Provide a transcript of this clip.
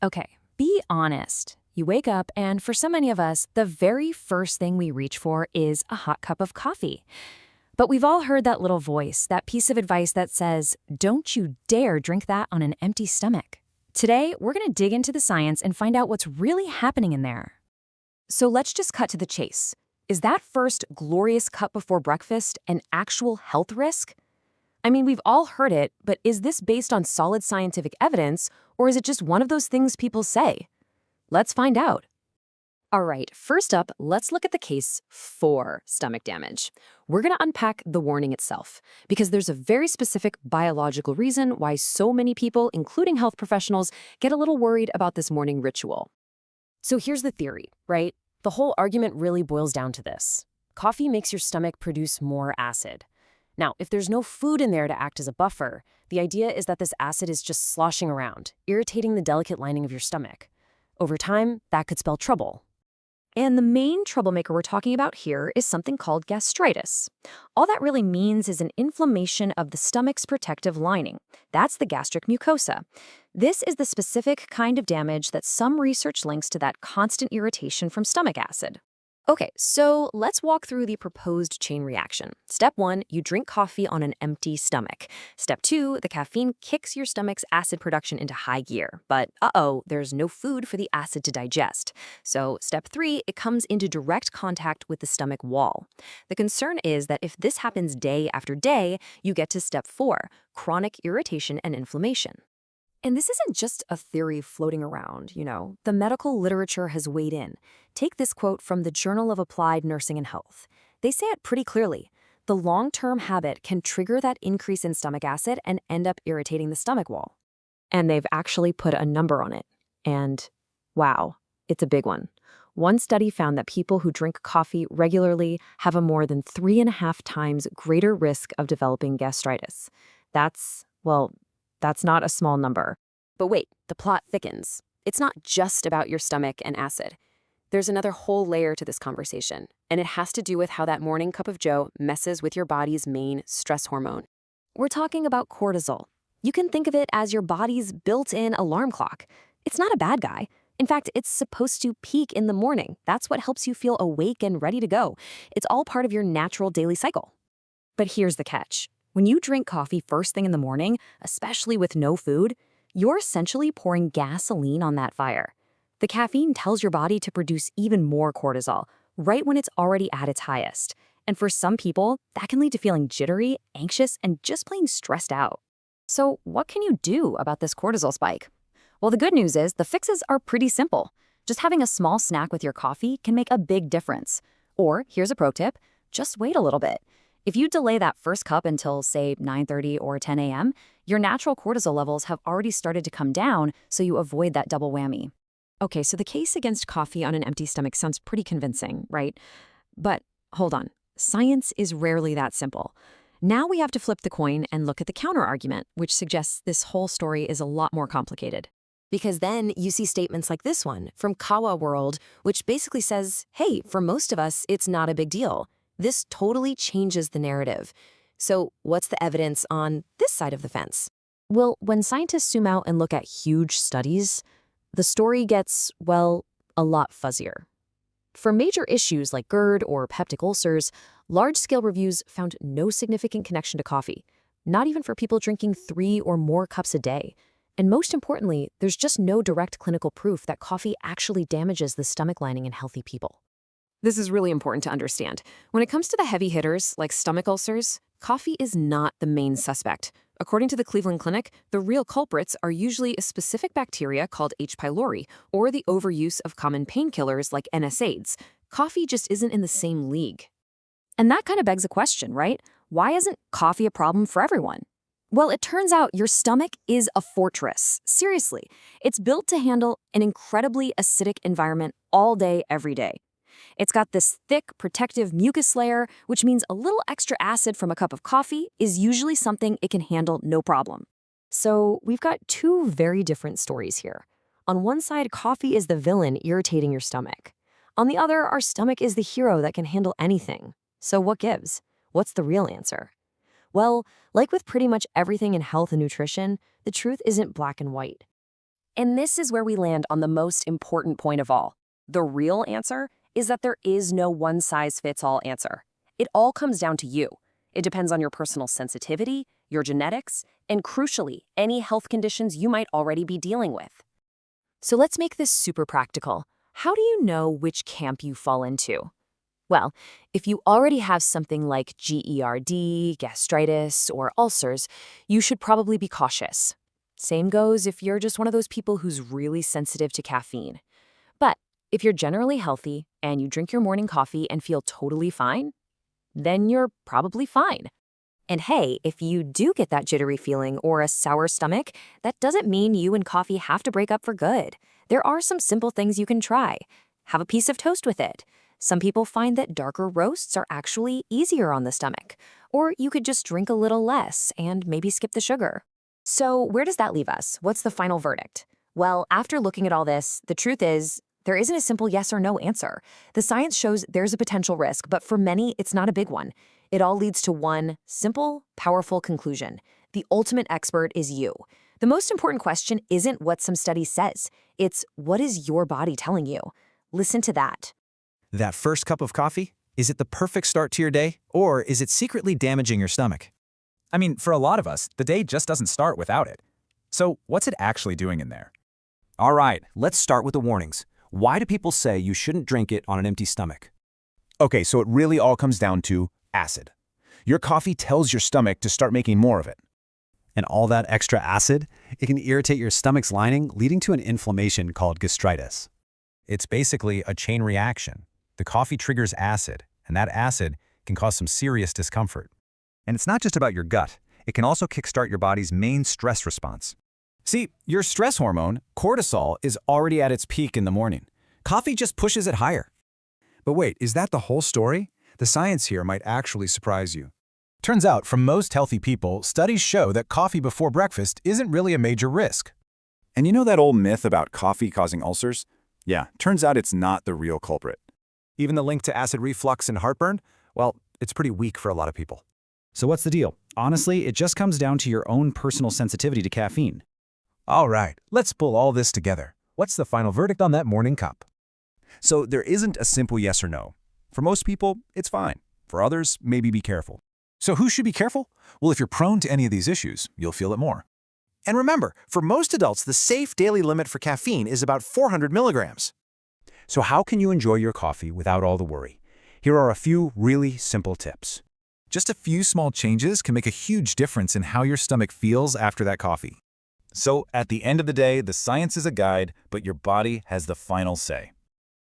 Okay, be honest. You wake up, and for so many of us, the very first thing we reach for is a hot cup of coffee. But we've all heard that little voice, that piece of advice that says, don't you dare drink that on an empty stomach. Today, we're going to dig into the science and find out what's really happening in there. So let's just cut to the chase. Is that first glorious cup before breakfast an actual health risk? I mean, we've all heard it, but is this based on solid scientific evidence, or is it just one of those things people say? Let's find out. All right, first up, let's look at the case for stomach damage. We're going to unpack the warning itself, because there's a very specific biological reason why so many people, including health professionals, get a little worried about this morning ritual. So here's the theory, right? The whole argument really boils down to this. Coffee makes your stomach produce more acid. Now, if there's no food in there to act as a buffer, the idea is that this acid is just sloshing around, irritating the delicate lining of your stomach. Over time, that could spell trouble. And the main troublemaker we're talking about here is something called gastritis. All that really means is an inflammation of the stomach's protective lining. That's the gastric mucosa. This is the specific kind of damage that some research links to that constant irritation from stomach acid. Okay, so let's walk through the proposed chain reaction. Step 1, you drink coffee on an empty stomach. Step 2, the caffeine kicks your stomach's acid production into high gear. But there's no food for the acid to digest. So step 3, it comes into direct contact with the stomach wall. The concern is that if this happens day after day, you get to step 4, chronic irritation and inflammation. And this isn't just a theory floating around, The medical literature has weighed in. Take this quote from the Journal of Applied Nursing and Health. They say it pretty clearly. The long-term habit can trigger that increase in stomach acid and end up irritating the stomach wall. And they've actually put a number on it. And wow, it's a big one. One study found that people who drink coffee regularly have a more than 3.5 times greater risk of developing gastritis. That's not a small number. But wait, the plot thickens. It's not just about your stomach and acid. There's another whole layer to this conversation, and it has to do with how that morning cup of joe messes with your body's main stress hormone. We're talking about cortisol. You can think of it as your body's built-in alarm clock. It's not a bad guy. In fact, it's supposed to peak in the morning. That's what helps you feel awake and ready to go. It's all part of your natural daily cycle. But here's the catch. When you drink coffee first thing in the morning, especially with no food, you're essentially pouring gasoline on that fire. The caffeine tells your body to produce even more cortisol, right when it's already at its highest. And for some people, that can lead to feeling jittery, anxious, and just plain stressed out. So what can you do about this cortisol spike? Well, the good news is the fixes are pretty simple. Just having a small snack with your coffee can make a big difference. Or, here's a pro tip, just wait a little bit. If you delay that first cup until, say, 9:30 or 10 a.m., your natural cortisol levels have already started to come down, so you avoid that double whammy. Okay, so the case against coffee on an empty stomach sounds pretty convincing, right? But hold on, science is rarely that simple. Now we have to flip the coin and look at the counter-argument, which suggests this whole story is a lot more complicated. Because then you see statements like this one from Kawa World, which basically says, hey, for most of us, it's not a big deal. This totally changes the narrative. So what's the evidence on this side of the fence? Well, when scientists zoom out and look at huge studies, the story gets, a lot fuzzier. For major issues like GERD or peptic ulcers, large-scale reviews found no significant connection to coffee, not even for people drinking 3 or more cups a day. And most importantly, there's just no direct clinical proof that coffee actually damages the stomach lining in healthy people. This is really important to understand. When it comes to the heavy hitters, like stomach ulcers, coffee is not the main suspect. According to the Cleveland Clinic, the real culprits are usually a specific bacteria called H. pylori, or the overuse of common painkillers like NSAIDs. Coffee just isn't in the same league. And that kind of begs a question, right? Why isn't coffee a problem for everyone? Well, it turns out your stomach is a fortress. Seriously, it's built to handle an incredibly acidic environment all day, every day. It's got this thick, protective mucus layer, which means a little extra acid from a cup of coffee is usually something it can handle no problem. So we've got two very different stories here. On one side, coffee is the villain irritating your stomach. On the other, our stomach is the hero that can handle anything. So what gives? What's the real answer? Well, like with pretty much everything in health and nutrition, the truth isn't black and white. And this is where we land on the most important point of all. The real answer is that there is no one-size-fits-all answer. It all comes down to you. It depends on your personal sensitivity, your genetics, and crucially, any health conditions you might already be dealing with. So let's make this super practical. How do you know which camp you fall into? Well, if you already have something like GERD, gastritis, or ulcers, you should probably be cautious. Same goes if you're just one of those people who's really sensitive to caffeine. But if you're generally healthy and you drink your morning coffee and feel totally fine, then you're probably fine. And hey, if you do get that jittery feeling or a sour stomach, that doesn't mean you and coffee have to break up for good. There are some simple things you can try. Have a piece of toast with it. Some people find that darker roasts are actually easier on the stomach. Or you could just drink a little less and maybe skip the sugar. So where does that leave us? What's the final verdict? Well, after looking at all this, the truth is, there isn't a simple yes or no answer. The science shows there's a potential risk, but for many, it's not a big one. It all leads to one simple, powerful conclusion. The ultimate expert is you. The most important question isn't what some study says. It's what is your body telling you? Listen to that. That first cup of coffee? Is it the perfect start to your day, or is it secretly damaging your stomach? I mean, for a lot of us, the day just doesn't start without it. So what's it actually doing in there? All right, let's start with the warnings. Why do people say you shouldn't drink it on an empty stomach? Okay, so it really all comes down to acid. Your coffee tells your stomach to start making more of it. And all that extra acid, it can irritate your stomach's lining, leading to an inflammation called gastritis. It's basically a chain reaction. The coffee triggers acid, and that acid can cause some serious discomfort. And it's not just about your gut. It can also kickstart your body's main stress response. See, your stress hormone, cortisol, is already at its peak in the morning. Coffee just pushes it higher. But wait, is that the whole story? The science here might actually surprise you. Turns out, for most healthy people, studies show that coffee before breakfast isn't really a major risk. And you know that old myth about coffee causing ulcers? Yeah, turns out it's not the real culprit. Even the link to acid reflux and heartburn? Well, it's pretty weak for a lot of people. So what's the deal? Honestly, it just comes down to your own personal sensitivity to caffeine. All right, let's pull all this together. What's the final verdict on that morning cup? So there isn't a simple yes or no. For most people, it's fine. For others, maybe be careful. So who should be careful? Well, if you're prone to any of these issues, you'll feel it more. And remember, for most adults, the safe daily limit for caffeine is about 400 milligrams. So how can you enjoy your coffee without all the worry? Here are a few really simple tips. Just a few small changes can make a huge difference in how your stomach feels after that coffee. So at the end of the day, the science is a guide, but your body has the final say.